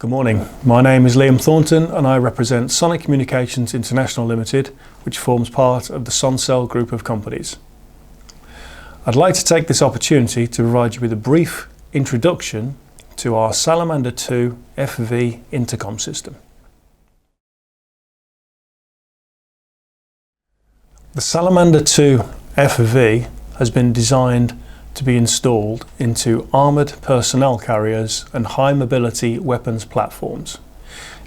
Good morning, my name is Liam Thornton and I represent Sonic Communications International Limited, which forms part of the Soncell group of companies. I'd like to take this opportunity to provide you with a brief introduction to our Salamander Fv intercom system. The Salamander Fv has been designed to be installed into armoured personnel carriers and high mobility weapons platforms.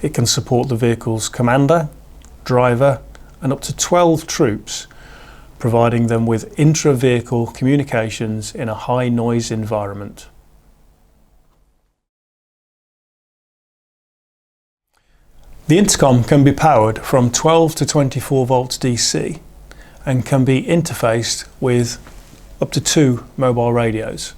It can support the vehicle's commander, driver and up to 12 troops, providing them with intra-vehicle communications in a high noise environment. The intercom can be powered from 12 to 24 volts DC and can be interfaced with up to 2 mobile radios.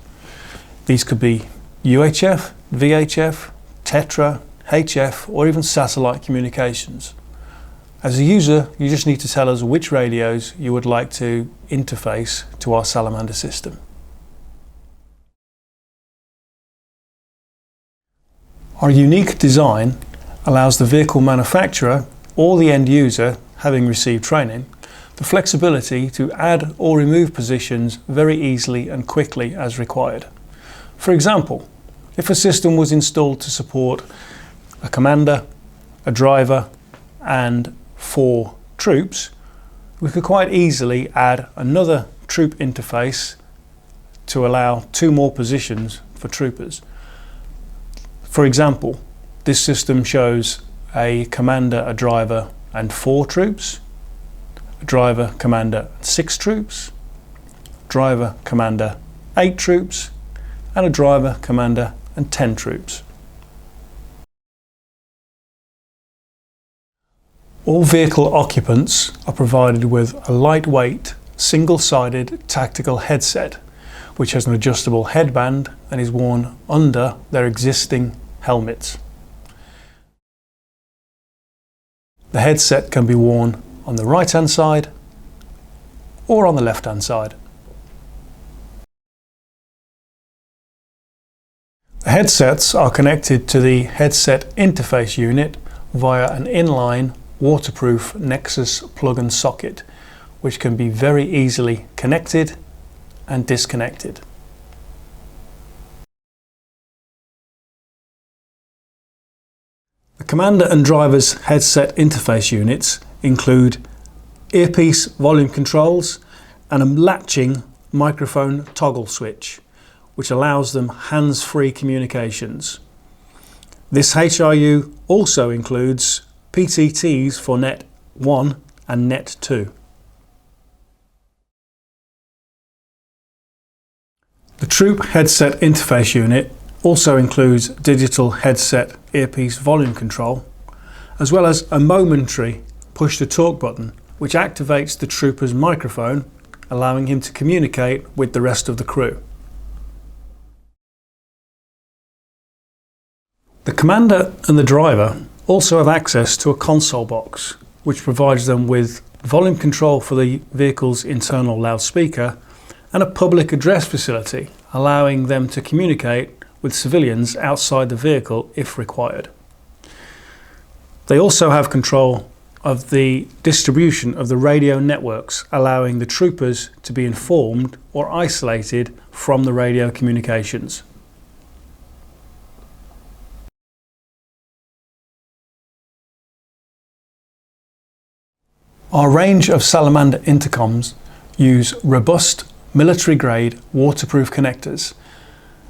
These could be UHF, VHF, Tetra, HF or even satellite communications. As a user, you just need to tell us which radios you would like to interface to our Salamander system. Our unique design allows the vehicle manufacturer or the end user, having received training, the flexibility to add or remove positions very easily and quickly as required. For example, if a system was installed to support a commander, a driver and 4 troops, we could quite easily add another troop interface to allow 2 more positions for troopers. For example, this system shows a commander, a driver and 4 troops, a driver, commander, 6 troops, driver, commander, 8 troops, and a driver, commander, and 10 troops. All vehicle occupants are provided with a lightweight, single-sided tactical headset, which has an adjustable headband and is worn under their existing helmets. The headset can be worn on the right hand side or on the left hand side. The headsets are connected to the headset interface unit via an inline waterproof Nexus plug and socket, which can be very easily connected and disconnected. The commander and driver's headset interface units include earpiece volume controls and a latching microphone toggle switch, which allows them hands-free communications. This HRU also includes PTTs for Net 1 and Net 2. The Troop headset interface unit also includes digital headset earpiece volume control, as well as a momentary push-to-talk button which activates the trooper's microphone, allowing him to communicate with the rest of the crew. The commander and the driver also have access to a console box, which provides them with volume control for the vehicle's internal loudspeaker and a public address facility, allowing them to communicate with civilians outside the vehicle if required. They also have control of the distribution of the radio networks, allowing the troopers to be informed or isolated from the radio communications. Our range of Salamander intercoms use robust military-grade waterproof connectors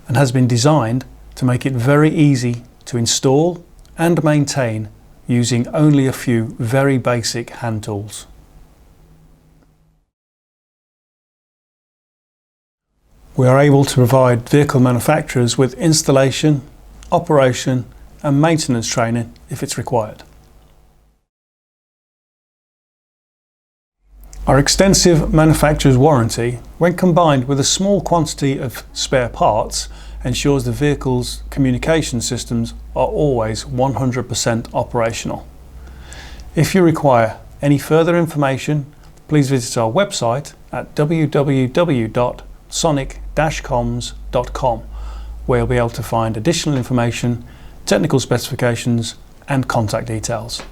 and has been designed to make it very easy to install and maintain using only a few very basic hand tools. We are able to provide vehicle manufacturers with installation, operation and maintenance training if it's required. Our extensive manufacturer's warranty, when combined with a small quantity of spare parts, ensures the vehicle's communication systems are always 100% operational. If you require any further information, please visit our website at www.sonic-comms.com, where you'll be able to find additional information technical specifications and contact details.